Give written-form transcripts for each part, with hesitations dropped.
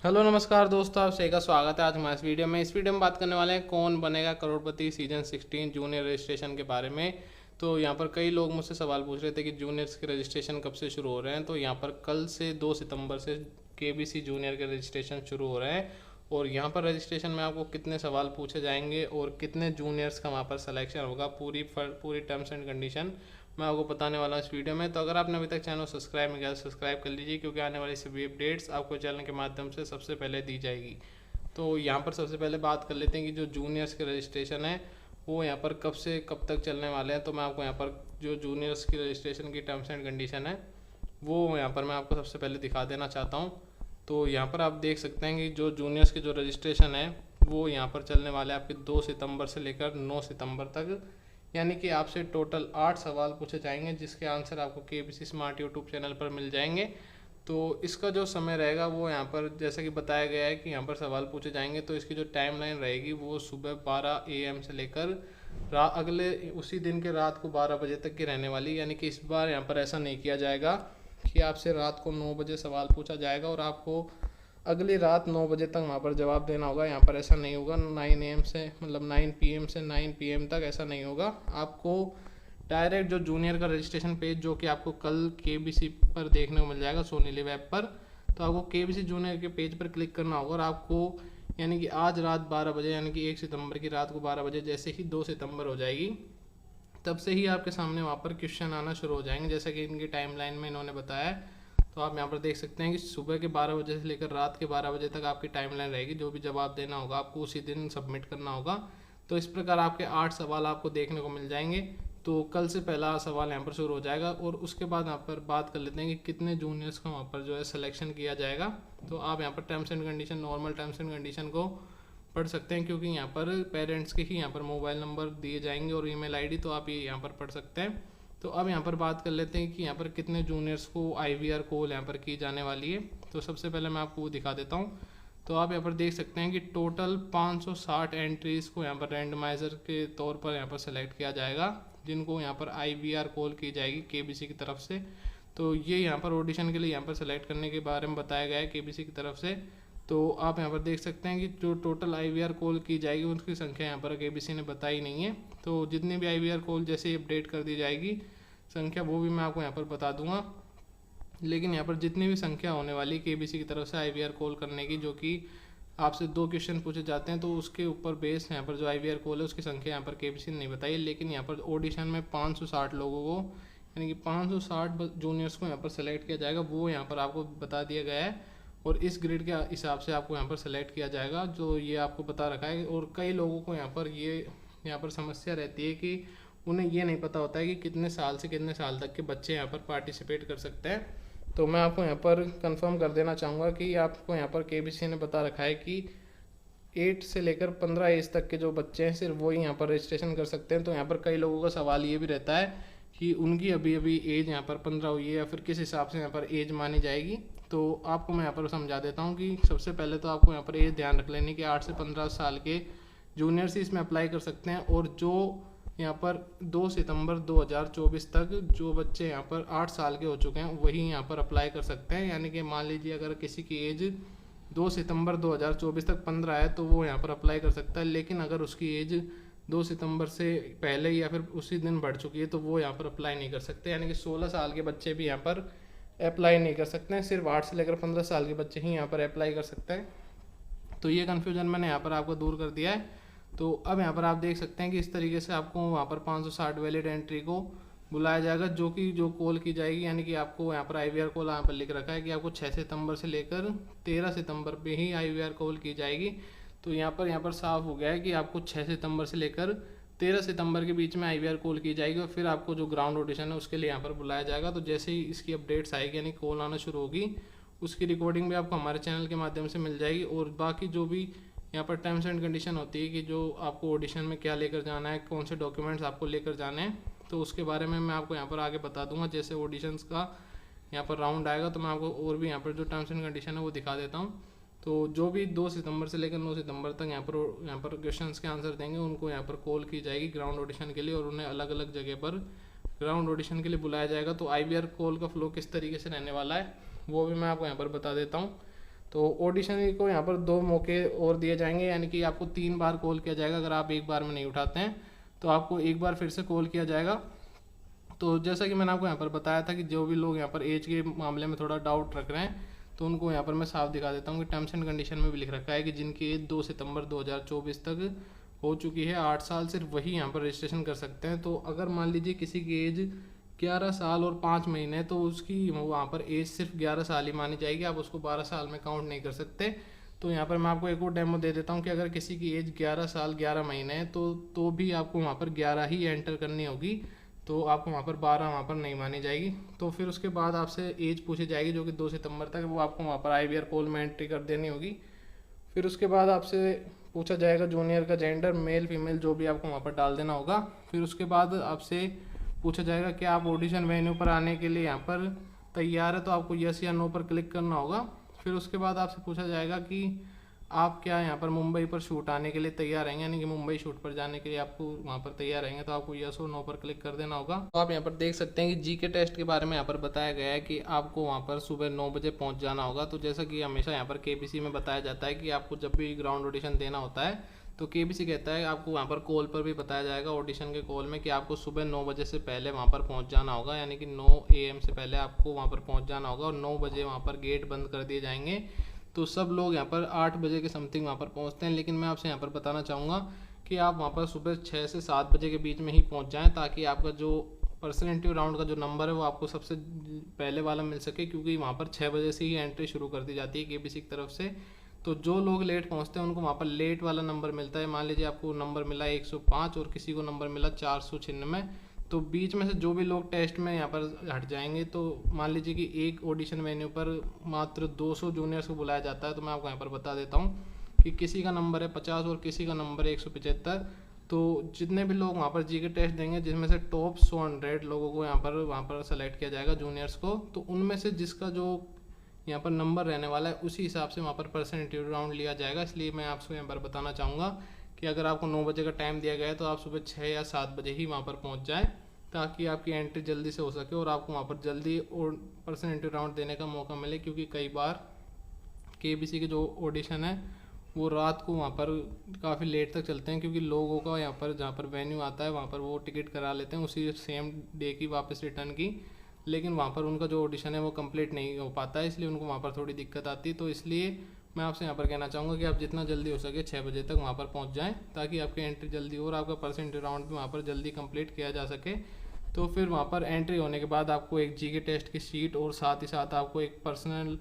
Hello नमस्कार दोस्तों, आप सभी का स्वागत है आज हमारे इस वीडियो में। बात करने वाले हैं कौन बनेगा करोड़पति सीजन 16 जूनियर रजिस्ट्रेशन के बारे में। तो यहाँ पर कई लोग मुझसे सवाल पूछ रहे थे कि जूनियर्स के रजिस्ट्रेशन कब से शुरू हो रहे हैं। तो यहाँ पर कल से 2 सितंबर से केबीसी जूनियर के रजिस्ट्रेशन शुरू हो रहे हैं। और यहाँ पर रजिस्ट्रेशन में आपको कितने सवाल पूछे जाएंगे और कितने जूनियर्स का वहाँ पर सिलेक्शन होगा, पूरी टर्म्स एंड कंडीशन मैं आपको बताने वाला हूँ इस वीडियो में। तो अगर आपने अभी तक चैनल सब्सक्राइब नहीं किया तो सब्सक्राइब कर लीजिए, क्योंकि आने वाली सभी अपडेट्स आपको चैनल के माध्यम से सबसे पहले दी जाएगी। तो यहाँ पर सबसे पहले बात कर लेते हैं कि जो जूनियर्स के रजिस्ट्रेशन है वो यहाँ पर कब से कब तक चलने वाले हैं। तो मैं आपको यहाँ पर जो जूनियर्स की रजिस्ट्रेशन की टर्म्स एंड कंडीशन है वो यहाँ पर मैं आपको सबसे पहले दिखा देना चाहता हूँ। तो यहाँ पर आप देख सकते हैं कि जो जूनियर्स के जो रजिस्ट्रेशन है वो यहाँ पर चलने वाले हैं आपके 2 सितंबर से लेकर 9 सितंबर तक। यानी कि आपसे टोटल 8 सवाल पूछे जाएंगे, जिसके आंसर आपको केबीसी स्मार्ट यूट्यूब चैनल पर मिल जाएंगे। तो इसका जो समय रहेगा वो यहाँ पर जैसा कि बताया गया है कि यहाँ पर सवाल पूछे जाएंगे। तो इसकी जो टाइमलाइन रहेगी वो सुबह 12 AM से लेकर अगले उसी दिन के रात को 12 बजे तक की रहने वाली। यानी कि इस बार यहाँ पर ऐसा नहीं किया जाएगा कि आपसे रात को 9 बजे सवाल पूछा जाएगा और आपको अगली रात 9 बजे तक वहाँ पर जवाब देना होगा। यहाँ पर ऐसा नहीं होगा। 9 AM से मतलब 9 PM से 9 PM तक ऐसा नहीं होगा। आपको डायरेक्ट जो जूनियर का रजिस्ट्रेशन पेज, जो कि आपको कल केबीसी पर देखने को मिल जाएगा, सोनी लिव ऐप पर, तो आपको केबीसी जूनियर के पेज पर क्लिक करना होगा और आपको यानी कि आज रात 12 बजे यानी कि 1 सितंबर की रात को 12 बजे जैसे ही 2 सितंबर हो जाएगी तब से ही आपके सामने वहाँ पर क्वेश्चन आना शुरू हो जाएंगे, जैसा कि इनकी टाइमलाइन में इन्होंने बताया है। तो आप यहाँ पर देख सकते हैं कि सुबह के 12 बजे से लेकर रात के 12 बजे तक आपकी टाइमलाइन रहेगी। जो भी जवाब देना होगा आपको उसी दिन सबमिट करना होगा। तो इस प्रकार आपके 8 सवाल आपको देखने को मिल जाएंगे। तो कल से पहला सवाल यहाँ पर शुरू हो जाएगा और उसके बाद यहाँ पर बात कर लेते हैं कि कितने जूनियर्स का वहाँ पर जो है सिलेक्शन किया जाएगा। तो आप यहाँ पर terms and condition, normal terms and condition को पढ़ सकते हैं, क्योंकि यहाँ पर पेरेंट्स के ही यहाँ पर मोबाइल नंबर दिए जाएंगे और ईमेल आईडी, तो आप ये यहाँ पर पढ़ सकते हैं। तो अब यहाँ पर बात कर लेते हैं कि यहाँ पर कितने जूनियर्स को IVR कॉल यहाँ पर की जाने वाली है। तो सबसे पहले मैं आपको वो दिखा देता हूँ। तो आप यहाँ पर देख सकते हैं कि टोटल 560 एंट्रीज़ को यहाँ पर रैंडमाइज़र के तौर पर यहाँ पर सेलेक्ट किया जाएगा, जिनको यहाँ पर IVR कॉल की जाएगी केबीसी की तरफ से। तो ये यहाँ पर ऑडिशन के लिए यहाँ पर सेलेक्ट करने के बारे में बताया गया है केबीसी की तरफ से। तो आप यहाँ पर देख सकते हैं कि जो टोटल IVR कॉल की जाएगी उसकी संख्या यहाँ पर केबीसी ने बताई नहीं है। तो जितनी भी IVR कॉल जैसे ही अपडेट कर दी जाएगी संख्या, वो भी मैं आपको यहाँ पर बता दूंगा। लेकिन यहाँ पर जितनी भी संख्या होने वाली केबीसी की तरफ से IVR कॉल करने की, जो कि आपसे 2 क्वेश्चन पूछे जाते हैं, तो उसके ऊपर बेस यहाँ पर जो IVR कॉल है उसकी संख्या यहाँ पर केबीसी ने नहीं बताई। लेकिन यहाँ पर ऑडिशन में 560 लोगों को यानी कि 560 जूनियर्स को यहाँ पर सेलेक्ट किया जाएगा, वो यहाँ पर आपको बता दिया गया है। और इस ग्रिड के हिसाब से आपको यहाँ पर सेलेक्ट किया जाएगा, जो ये आपको बता रखा है। और कई लोगों को यहाँ पर समस्या रहती है कि उन्हें ये नहीं पता होता है कि कितने साल से कितने साल तक के बच्चे यहाँ पर पार्टिसिपेट कर सकते हैं। तो मैं आपको यहाँ पर कंफर्म कर देना चाहूँगा कि आपको यहाँ पर केबीसी ने बता रखा है कि 8 से लेकर 15 एज तक के जो बच्चे हैं सिर्फ वही यहाँ पर रजिस्ट्रेशन कर सकते हैं। तो यहाँ पर कई लोगों का सवाल ये भी रहता है कि उनकी अभी अभी एज यहाँ पर 15 हुई है या फिर किस हिसाब से यहाँ पर एज मानी जाएगी। तो आपको मैं यहाँ पर समझा देता हूँ कि सबसे पहले तो आपको यहाँ पर एज ध्यान रख लेनी कि 8 से 15 साल के जूनियर्स ही इसमें अप्लाई कर सकते हैं। और जो यहाँ पर 2 सितंबर 2024 तक जो बच्चे यहाँ पर 8 साल के हो चुके हैं वही यहाँ पर अप्लाई कर सकते हैं। यानी कि मान लीजिए अगर किसी की एज 2 सितंबर 2024 तक 15 है तो वो यहाँ पर अप्लाई कर सकता है। लेकिन अगर उसकी एज 2 सितंबर से पहले या फिर उसी दिन बढ़ चुकी है तो वो यहाँ पर अप्लाई नहीं कर सकते। यानी कि 16 साल के बच्चे भी यहाँ पर अप्लाई नहीं कर सकते हैं, सिर्फ 8 से लेकर 15 साल के बच्चे ही यहाँ पर अप्लाई कर सकते हैं। तो ये कन्फ्यूजन मैंने यहाँ पर आपको दूर कर दिया है। तो अब यहाँ पर आप देख सकते हैं कि इस तरीके से आपको वहाँ पर 560 वैलिड एंट्री को बुलाया जाएगा, जो कॉल की जाएगी। यानी कि आपको यहाँ पर IVR कॉल यहाँ पर लिख रखा है कि आपको 6 सितंबर से लेकर 13 सितंबर पे ही IVR कॉल की जाएगी। तो यहाँ पर साफ हो गया है कि आपको 6 सितंबर से लेकर 13 सितंबर के बीच में IVR कॉल की जाएगी और फिर आपको जो ग्राउंड ऑडिशन है उसके लिए यहाँ पर बुलाया जाएगा। तो जैसे ही इसकी अपडेट्स आएगी यानी कॉल आना शुरू होगी, उसकी रिकॉर्डिंग भी आपको हमारे चैनल के माध्यम से मिल जाएगी। और बाकी जो भी यहाँ पर टर्म्स एंड कंडीशन होती है कि जो आपको ऑडिशन में क्या लेकर जाना है, कौन से डॉक्यूमेंट्स आपको लेकर जाने हैं, तो उसके बारे में मैं आपको यहाँ पर आगे बता दूंगा। जैसे ऑडिशंस का यहाँ पर राउंड आएगा तो मैं आपको और भी यहाँ पर जो टर्म्स एंड कंडीशन है वो दिखा देता हूँ। तो जो भी 2 सितंबर से लेकर 9 सितंबर तक यहाँ पर क्वेश्चंस के आंसर देंगे उनको यहाँ पर कॉल की जाएगी ग्राउंड ऑडिशन के लिए और उन्हें अलग अलग जगह पर ग्राउंड ऑडिशन के लिए बुलाया जाएगा। तो IVR कॉल का फ्लो किस तरीके से रहने वाला है वो भी मैं आपको यहाँ पर बता देता हूँ। तो ऑडिशन को यहाँ पर 2 मौके और दिए जाएंगे, यानी कि आपको 3 बार कॉल किया जाएगा। अगर आप एक बार में नहीं उठाते हैं तो आपको एक बार फिर से कॉल किया जाएगा। तो जैसा कि मैंने आपको यहाँ पर बताया था कि जो भी लोग यहाँ पर एज के मामले में थोड़ा डाउट रख रहे हैं, तो उनको यहाँ पर मैं साफ दिखा देता हूँ कि टर्म्स एंड कंडीशन में भी लिख रखा है कि जिनकी एज 2 सितंबर 2024 तक हो चुकी है 8 साल, सिर्फ वही यहाँ पर रजिस्ट्रेशन कर सकते हैं। तो अगर मान लीजिए किसी की एज 11 साल और 5 महीने, तो उसकी वहाँ पर एज सिर्फ 11 साल ही मानी जाएगी, आप उसको 12 साल में काउंट नहीं कर सकते। तो यहाँ पर मैं आपको एक और डेमो दे देता हूँ कि अगर किसी की एज 11 साल 11 महीने है तो भी आपको वहाँ पर 11 ही एंटर करनी होगी, तो आपको वहाँ पर 12 वहाँ पर नहीं मानी जाएगी। तो फिर उसके बाद आपसे एज पूछी जाएगी जो कि 2 सितंबर तक, वो आपको वहाँ पर IVR कॉल में एंट्री कर देनी होगी। फिर उसके बाद आपसे पूछा जाएगा जूनियर का जेंडर, मेल फीमेल जो भी आपको वहाँ पर डाल देना होगा। फिर उसके बाद आपसे पूछा जाएगा कि आप ऑडिशन वेन्यू पर आने के लिए यहाँ पर तैयार है, तो आपको यस या नो पर क्लिक करना होगा। फिर उसके बाद आपसे पूछा जाएगा कि आप क्या यहाँ पर मुंबई पर शूट आने के लिए तैयार रहेंगे, यानी कि मुंबई शूट पर जाने के लिए आपको वहाँ पर तैयार रहेंगे, तो आपको यस और नो पर क्लिक कर देना होगा। तो आप यहाँ पर देख सकते हैं कि GK टेस्ट के बारे में यहाँ पर बताया गया है कि आपको वहाँ पर सुबह 9 बजे पहुँच जाना होगा। तो जैसा कि हमेशा यहाँ पर KBC में बताया जाता है कि आपको जब भी ग्राउंड ऑडिशन देना होता है तो KBC कहता है आपको वहाँ पर कॉल पर भी बताया जाएगा, ऑडिशन के कॉल में, कि आपको सुबह 9 बजे से पहले वहाँ पर पहुँच जाना होगा, यानी कि 9 AM से पहले आपको वहाँ पर पहुँच जाना होगा और 9 बजे वहाँ पर गेट बंद कर दिए जाएंगे। तो सब लोग यहाँ पर 8 बजे के समथिंग वहाँ पर पहुँचते हैं, लेकिन मैं आपसे यहाँ पर बताना चाहूँगा कि आप वहाँ पर सुबह 6 से 7 बजे के बीच में ही पहुँच जाएँ, ताकि आपका जो पर्सन इंटरव्यू राउंड का जो नंबर है वो आपको सबसे पहले वाला मिल सके, क्योंकि वहाँ पर 6 बजे से ही एंट्री शुरू कर दी जाती है KBC की तरफ से। तो जो लोग लेट पहुँचते हैं उनको वहाँ पर लेट वाला नंबर मिलता है। मान लीजिए आपको नंबर मिला 105 और किसी को नंबर मिला 496, तो बीच में से जो भी लोग टेस्ट में यहाँ पर हट जाएंगे, तो मान लीजिए कि एक ऑडिशन वेन्यू पर मात्र 200 जूनियर्स को बुलाया जाता है। तो मैं आपको यहाँ पर बता देता हूँ कि किसी का नंबर है 50 और किसी का नंबर है 175। तो जितने भी लोग वहाँ पर GK टेस्ट देंगे, जिसमें से टॉप 100 लोगों को वहाँ पर सेलेक्ट किया जाएगा जूनियर्स को, तो उनमें से जिसका जो यहाँ पर नंबर रहने वाला है उसी हिसाब से वहाँ पर पर्सन इंटरव्यू राउंड लिया जाएगा। इसलिए मैं आपको यहाँ पर बताना चाहूँगा कि अगर आपको 9 बजे का टाइम दिया गया है तो आप सुबह 6 या 7 बजे ही वहाँ पर पहुँच जाएँ, ताकि आपकी एंट्री जल्दी से हो सके और आपको वहाँ पर जल्दी और पर्सन इंटरव्यू राउंड देने का मौका मिले। क्योंकि कई बार KBC के जो ऑडिशन है वो रात को वहाँ पर काफ़ी लेट तक चलते हैं, क्योंकि लोगों का यहाँ पर जहाँ पर वेन्यू आता है वहाँ पर वो टिकट करा लेते हैं उसी सेम डे की वापस रिटर्न की, लेकिन वहाँ पर उनका जो ऑडिशन है वो कंप्लीट नहीं हो पाता है, इसलिए उनको वहाँ पर थोड़ी दिक्कत आती है। तो इसलिए मैं आपसे यहाँ पर कहना चाहूँगा कि आप जितना जल्दी हो सके 6 बजे तक वहाँ पर पहुँच जाएँ, ताकि आपकी एंट्री जल्दी हो और आपका पर्सन इंटरव्यू राउंड भी वहाँ पर जल्दी कंप्लीट किया जा सके। तो फिर वहाँ पर एंट्री होने के बाद आपको एक GK टेस्ट की शीट और साथ ही साथ आपको एक पर्सनल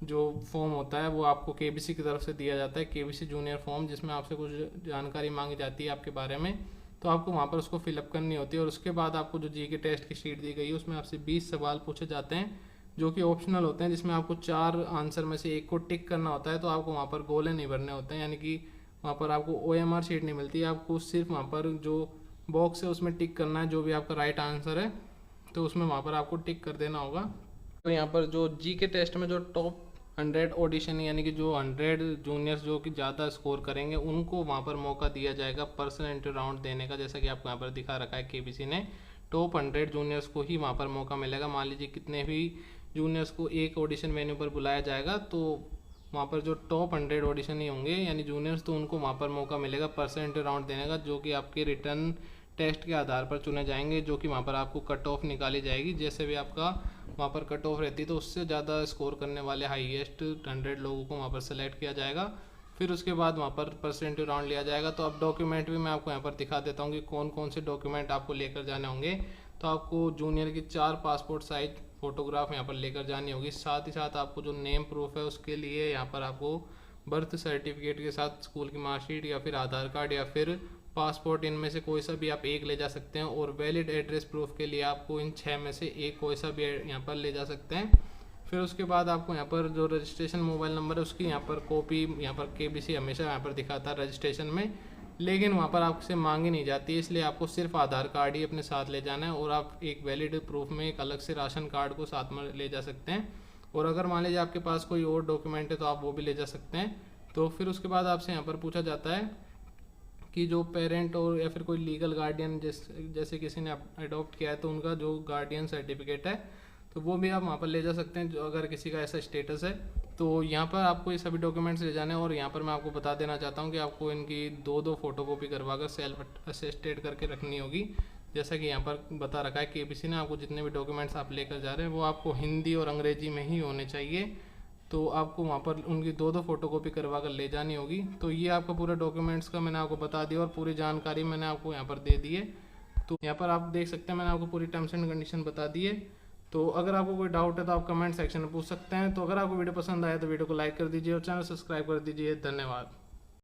जो फॉर्म होता है वो आपको KBC की तरफ से दिया जाता है, KBC जूनियर फॉर्म, जिसमें आपसे कुछ जानकारी मांगी जाती है आपके बारे में। तो आपको वहाँ पर उसको फिलअप करनी होती है और उसके बाद आपको जो GK टेस्ट की शीट दी गई है उसमें आपसे 20 सवाल पूछे जाते हैं जो कि ऑप्शनल होते हैं, जिसमें आपको 4 आंसर में से एक को टिक करना होता है। तो आपको वहाँ पर गोले नहीं भरने होते हैं, यानी कि वहाँ पर आपको OMR शीट नहीं मिलती है, आपको सिर्फ वहाँ पर जो बॉक्स है उसमें टिक करना है जो भी आपका राइट आंसर है, तो उसमें वहाँ पर आपको टिक कर देना होगा। तो यहाँ पर जो GK टेस्ट में जो टॉप 100 ऑडिशन, यानी कि जो 100 जूनियर्स जो कि ज़्यादा स्कोर करेंगे उनको वहाँ पर मौका दिया जाएगा पर्सन इंटरव्यू राउंड देने का। जैसा कि आपको यहाँ पर दिखा रखा है KBC ने, टॉप 100 जूनियर्स को ही वहाँ पर मौका मिलेगा। मान लीजिए कितने भी जूनियर्स को एक ऑडिशन वेन्यू पर बुलाया जाएगा, तो वहाँ पर जो टॉप 100 ऑडिशन ही होंगे यानी जूनियर्स, तो उनको वहाँ पर मौका मिलेगा पर्सन इंटरव्यू राउंड देने का, जो कि आपके रिटर्न टेस्ट के आधार पर चुने जाएंगे, जो कि वहाँ पर आपको कट ऑफ निकाली जाएगी। जैसे भी आपका वहाँ पर कट ऑफ रहती है तो उससे ज़्यादा स्कोर करने वाले हाईएस्ट 100 लोगों को वहाँ पर सेलेक्ट किया जाएगा। फिर उसके बाद वहाँ पर पर्सन इंटरव्यू राउंड लिया जाएगा। तो अब डॉक्यूमेंट भी मैं आपको यहाँ पर दिखा देता हूँ कि कौन कौन से डॉक्यूमेंट आपको लेकर जाने होंगे। तो आपको जूनियर की 4 पासपोर्ट साइज फ़ोटोग्राफ यहाँ पर लेकर जानी होगी। साथ ही साथ आपको जो नेम प्रूफ है उसके लिए यहाँ पर आपको बर्थ सर्टिफिकेट के साथ स्कूल की मार्कशीट या फिर आधार कार्ड या फिर पासपोर्ट, इनमें से कोई सा भी आप एक ले जा सकते हैं। और वैलिड एड्रेस प्रूफ के लिए आपको इन 6 में से एक कोई सा भी यहाँ पर ले जा सकते हैं। फिर उसके बाद आपको यहाँ पर जो रजिस्ट्रेशन मोबाइल नंबर है उसकी यहाँ पर कॉपी यहाँ पर KBC हमेशा यहाँ पर दिखाता है रजिस्ट्रेशन में, लेकिन वहाँ पर आपसे मांगी नहीं जाती है, इसलिए आपको सिर्फ आधार कार्ड ही अपने साथ ले जाना है। और आप एक वैलिड प्रूफ में एक अलग से राशन कार्ड को साथ में ले जा सकते हैं। और अगर मान लीजिए आपके पास कोई और डॉक्यूमेंट है तो आप वो भी ले जा सकते हैं। तो फिर उसके बाद आपसे यहाँ पर पूछा जाता है कि जो पेरेंट और या फिर कोई लीगल गार्डियन जैसे किसी ने अडॉप्ट किया है तो उनका जो गार्डियन सर्टिफिकेट है तो वो भी आप वहाँ पर ले जा सकते हैं, जो अगर किसी का ऐसा स्टेटस है। तो यहाँ पर आपको ये सभी डॉक्यूमेंट्स ले जाने हैं और यहाँ पर मैं आपको बता देना चाहता हूँ कि आपको इनकी दो फोटोकॉपी करवा कर सेल्फ अटेस्टेड करके रखनी होगी। जैसा कि यहाँ पर बता रखा है केबीसी ने, आपको जितने भी डॉक्यूमेंट्स आप लेकर जा रहे हैं वो आपको हिंदी और अंग्रेजी में ही होने चाहिए। तो आपको वहाँ पर उनकी दो फोटोकॉपी करवा कर ले जानी होगी। तो ये आपका पूरा डॉक्यूमेंट्स का मैंने आपको बता दिया और पूरी जानकारी मैंने आपको यहाँ पर दे दी है। तो यहाँ पर आप देख सकते हैं मैंने आपको पूरी टर्म्स एंड कंडीशन बता दी है। तो अगर आपको कोई डाउट है तो आप कमेंट सेक्शन में पूछ सकते हैं। तो अगर आपको वीडियो पसंद आया तो वीडियो को लाइक कर दीजिए और चैनल सब्सक्राइब कर दीजिए। धन्यवाद।